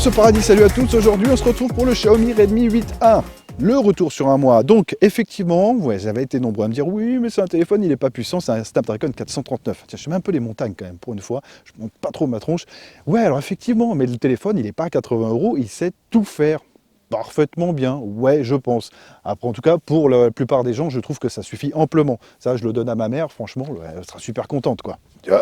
ce paradis, salut à tous. Aujourd'hui, on se retrouve pour le Xiaomi Redmi 8A. Le retour sur un mois. Donc, effectivement, ouais, j'avais été nombreux à me dire oui, mais c'est un téléphone, il n'est pas puissant, c'est un Snapdragon 439. Tiens, je mets un peu les montagnes quand même, pour une fois. Je monte pas trop ma tronche. Ouais, alors effectivement, mais le téléphone, il n'est pas à 80 €, il sait tout faire. Parfaitement bien, ouais, je pense. Après, en tout cas, pour la plupart des gens, je trouve que ça suffit amplement. Ça, je le donne à ma mère, franchement, elle sera super contente, quoi.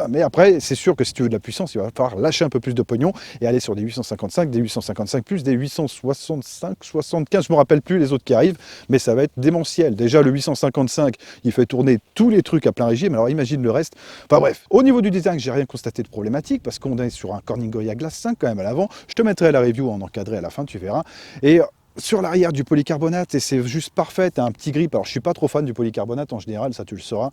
Mais après, c'est sûr que si tu veux de la puissance, il va falloir lâcher un peu plus de pognon et aller sur des 855, des 855+, des 865, 75, je me rappelle plus les autres qui arrivent, mais ça va être démentiel. Déjà, le 855, il fait tourner tous les trucs à plein régime, alors imagine le reste. Enfin bref, au niveau du design, j'ai rien constaté de problématique parce qu'on est sur un Corning Gorilla Glass 5 quand même à l'avant. Je te mettrai la review en encadré à la fin, tu verras. Et sur l'arrière du polycarbonate, et c'est juste parfait, t'as un petit grip. Alors je suis pas trop fan du polycarbonate en général, ça tu le sauras.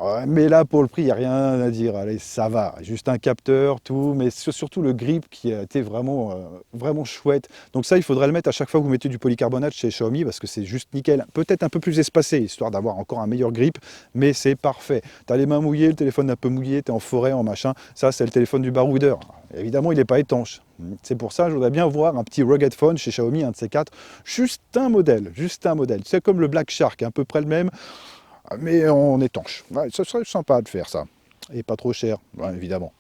Ouais, mais là, pour le prix, il n'y a rien à dire. Allez, ça va. Juste un capteur, tout. Mais surtout le grip qui a été vraiment, vraiment chouette. Donc ça, il faudrait le mettre à chaque fois que vous mettez du polycarbonate chez Xiaomi parce que c'est juste nickel. Peut-être un peu plus espacé, histoire d'avoir encore un meilleur grip. Mais c'est parfait. Tu as les mains mouillées, le téléphone un peu mouillé, tu es en forêt, en machin. Ça, c'est le téléphone du baroudeur. Évidemment, il n'est pas étanche. C'est pour ça que je voudrais bien voir un petit rugged phone chez Xiaomi, un de ces quatre. Juste un modèle, juste un modèle. C'est comme le Black Shark, à peu près le même. Mais en étanche. Ouais, ça serait sympa de faire ça. Et pas trop cher, ouais, évidemment.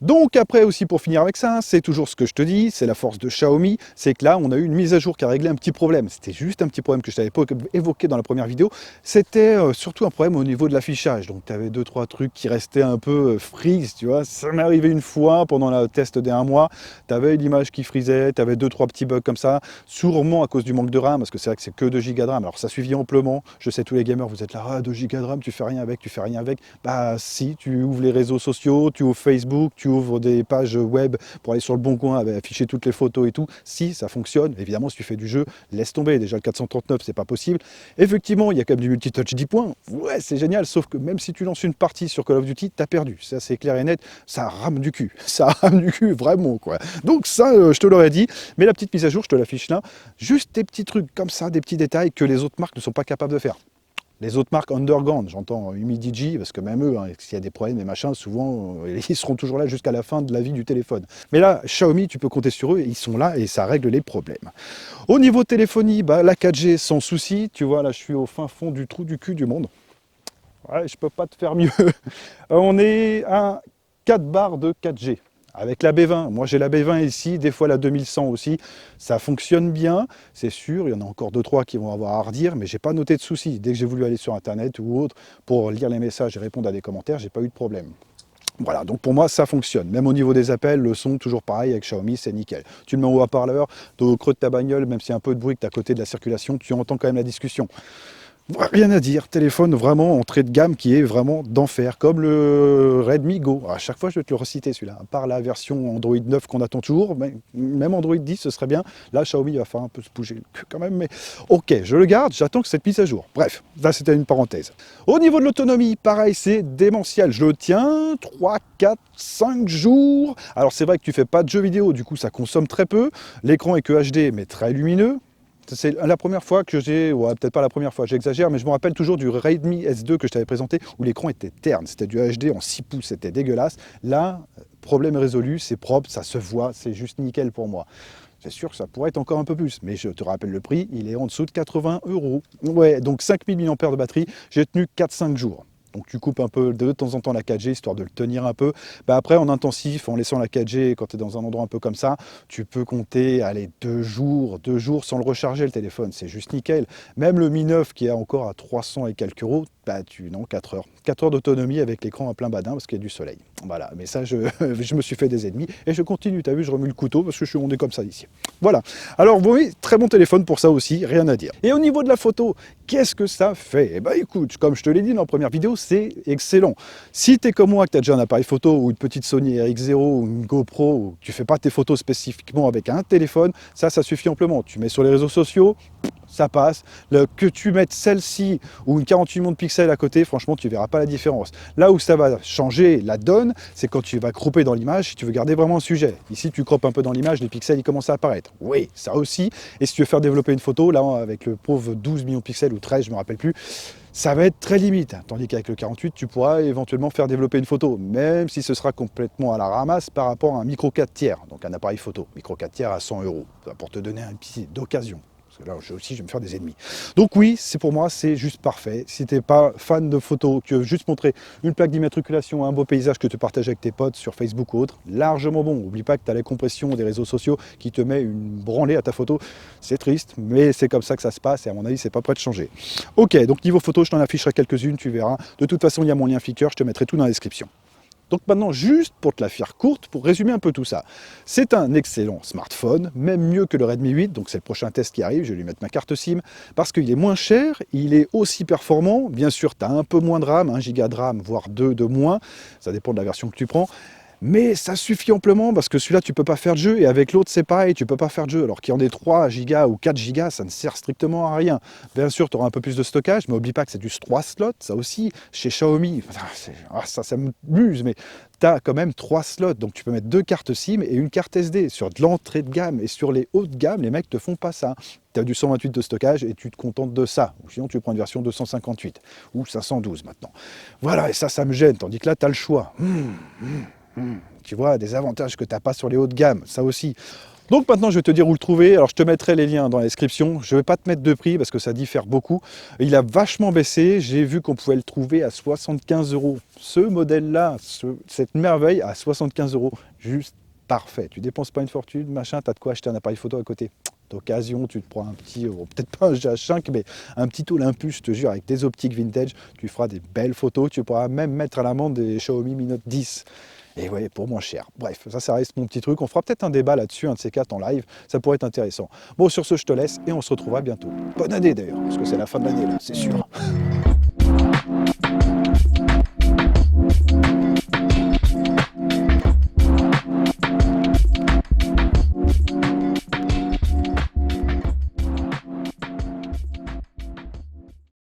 Donc après aussi pour finir avec ça, c'est toujours ce que je te dis, c'est la force de Xiaomi, c'est que là on a eu une mise à jour qui a réglé un petit problème. C'était juste un petit problème que je t'avais pas évoqué dans la première vidéo, c'était surtout un problème au niveau de l'affichage. Donc tu avais 2-3 trucs qui restaient un peu freeze, tu vois. Ça m'est arrivé une fois pendant le test des 1 mois, tu avais l'image qui frisait, tu avais 2-3 petits bugs comme ça, sûrement à cause du manque de RAM, parce que c'est vrai que c'est que 2 Go de RAM. Alors ça suffit amplement, je sais tous les gamers, vous êtes là, ah, 2 Go de RAM, tu fais rien avec, tu fais rien avec. Bah si, tu ouvres les réseaux sociaux, tu ouvres Facebook, tu ouvres des pages web pour aller sur le bon coin, afficher toutes les photos et tout, si ça fonctionne. Évidemment, si tu fais du jeu, laisse tomber. Déjà le 439, c'est pas possible. Effectivement, il y a quand même du multitouch 10 points. Ouais, c'est génial, sauf que même si tu lances une partie sur Call of Duty, t'as perdu. Ça, c'est clair et net. Ça rame du cul. Ça rame du cul, vraiment, quoi. Donc ça, je te l'aurais dit. Mais la petite mise à jour, je te l'affiche là. Juste des petits trucs comme ça, des petits détails que les autres marques ne sont pas capables de faire. Les autres marques underground, j'entends Humidigi, parce que même eux, hein, s'il y a des problèmes et machin, souvent, ils seront toujours là jusqu'à la fin de la vie du téléphone. Mais là, Xiaomi, tu peux compter sur eux, ils sont là et ça règle les problèmes. Au niveau téléphonie, bah, la 4G sans souci, tu vois, là, je suis au fin fond du trou du cul du monde. Ouais, je peux pas te faire mieux. On est à 4 barres de 4G. Avec la B20, moi j'ai la B20 ici, des fois la 2100 aussi, ça fonctionne bien, c'est sûr, il y en a encore 2-3 qui vont avoir à redire, mais j'ai pas noté de soucis. Dès que j'ai voulu aller sur internet ou autre pour lire les messages et répondre à des commentaires, j'ai pas eu de problème. Voilà, donc pour moi ça fonctionne. Même au niveau des appels, le son toujours pareil avec Xiaomi, c'est nickel. Tu le mets au haut-parleur, tu es au creux de ta bagnole, même s'il y a un peu de bruit que tu es à côté de la circulation, tu entends quand même la discussion. Rien à dire, téléphone vraiment entrée de gamme qui est vraiment d'enfer, comme le Redmi Go. À chaque fois, je vais te le reciter celui-là, à part la version Android 9 qu'on attend toujours, mais même Android 10, ce serait bien. Là, Xiaomi va faire un peu se bouger le cul quand même, mais ok, je le garde, j'attends que cette mise à jour. Bref, là, c'était une parenthèse. Au niveau de l'autonomie, pareil, c'est démentiel. Je le tiens 3, 4, 5 jours. Alors, c'est vrai que tu fais pas de jeux vidéo, du coup, ça consomme très peu. L'écran est que HD, mais très lumineux. C'est la première fois que j'ai, ouais, peut-être pas la première fois, j'exagère, mais je me rappelle toujours du Redmi S2 que je t'avais présenté où l'écran était terne, c'était du HD en 6 pouces, c'était dégueulasse. Là, problème résolu, c'est propre, ça se voit, c'est juste nickel pour moi. C'est sûr que ça pourrait être encore un peu plus, mais je te rappelle le prix, il est en dessous de 80 €. Ouais, donc 5000 mAh de batterie, j'ai tenu 4-5 jours. Donc tu coupes un peu de temps en temps la 4G histoire de le tenir un peu. Bah après en intensif, en laissant la 4G quand tu es dans un endroit un peu comme ça, tu peux compter allez, 2 jours sans le recharger le téléphone, c'est juste nickel. Même le Mi 9 qui est encore à 300 et quelques euros, bah non, 4 heures. 4 heures d'autonomie avec l'écran à plein badin parce qu'il y a du soleil. Voilà, mais ça je me suis fait des ennemis et je continue, t'as vu, je remue le couteau parce que on est comme ça ici. Voilà, alors vous voyez, très bon téléphone pour ça aussi, rien à dire. Et au niveau de la photo, qu'est-ce que ça fait? Eh ben écoute, comme je te l'ai dit dans la première vidéo, c'est excellent. Si tu es comme moi, que tu as déjà un appareil photo ou une petite Sony RX0 ou une GoPro, ou tu fais pas tes photos spécifiquement avec un téléphone, ça suffit amplement. Tu mets sur les réseaux sociaux, ça passe. Que tu mettes celle-ci ou une 48 millions de pixels à côté, franchement, tu verras pas la différence. Là où ça va changer la donne, c'est quand tu vas cropper dans l'image, si tu veux garder vraiment un sujet. Ici, tu croppes un peu dans l'image, les pixels, ils commencent à apparaître. Oui, ça aussi. Et si tu veux faire développer une photo, là, avec le pauvre 12 millions de pixels ou 13, je me rappelle plus, ça va être très limite. Tandis qu'avec le 48, tu pourras éventuellement faire développer une photo, même si ce sera complètement à la ramasse par rapport à un micro 4 tiers, donc un appareil photo. Micro 4 tiers à 100 €, pour te donner un petit d'occasion. Parce que là aussi, je vais me faire des ennemis. Donc oui, c'est pour moi, c'est juste parfait. Si tu n'es pas fan de photos, tu veux juste montrer une plaque d'immatriculation, un beau paysage que tu partages avec tes potes sur Facebook ou autre, largement bon. N'oublie pas que tu as les compressions des réseaux sociaux qui te met une branlée à ta photo. C'est triste, mais c'est comme ça que ça se passe et à mon avis, c'est pas prêt de changer. Ok, donc niveau photo, je t'en afficherai quelques-unes, tu verras. De toute façon, il y a mon lien Flickr, je te mettrai tout dans la description. Donc maintenant, juste pour te la faire courte, pour résumer un peu tout ça, c'est un excellent smartphone, même mieux que le Redmi 8, donc c'est le prochain test qui arrive, je vais lui mettre ma carte SIM, parce qu'il est moins cher, il est aussi performant, bien sûr tu as un peu moins de RAM, 1 Go de RAM, voire 2 de moins, ça dépend de la version que tu prends, mais ça suffit amplement parce que celui-là, tu peux pas faire de jeu et avec l'autre, c'est pareil, tu peux pas faire de jeu. Alors qu'il y en ait 3 Go ou 4 Go, ça ne sert strictement à rien. Bien sûr, tu auras un peu plus de stockage, mais oublie pas que c'est du 3 slots, ça aussi, chez Xiaomi. Ça m'amuse, mais tu as quand même 3 slots. Donc tu peux mettre 2 cartes SIM et une carte SD. Sur de l'entrée de gamme et sur les hauts de gamme, les mecs te font pas ça. Tu as du 128 de stockage et tu te contentes de ça. Ou sinon, tu prends une version 258 ou 512 maintenant. Voilà, et ça me gêne. Tandis que là, tu as le choix. Tu vois, des avantages que tu n'as pas sur les hauts de gamme, ça aussi. Donc maintenant, je vais te dire où le trouver. Alors, je te mettrai les liens dans la description. Je ne vais pas te mettre de prix parce que ça diffère beaucoup. Il a vachement baissé. J'ai vu qu'on pouvait le trouver à 75 €. Ce modèle-là, cette merveille, à 75 €. Juste parfait. Tu dépenses pas une fortune, machin, tu as de quoi acheter un appareil photo à côté. D'occasion, tu te prends un petit, peut-être pas un GH5, mais un petit Olympus, je te jure, avec des optiques vintage. Tu feras des belles photos. Tu pourras même mettre à l'amende des Xiaomi Mi Note 10. Et ouais, pour moins cher. Bref, ça reste mon petit truc. On fera peut-être un débat là-dessus, un de ces quatre en live. Ça pourrait être intéressant. Bon, sur ce, je te laisse et on se retrouvera bientôt. Bonne année d'ailleurs, parce que c'est la fin de l'année là, c'est sûr.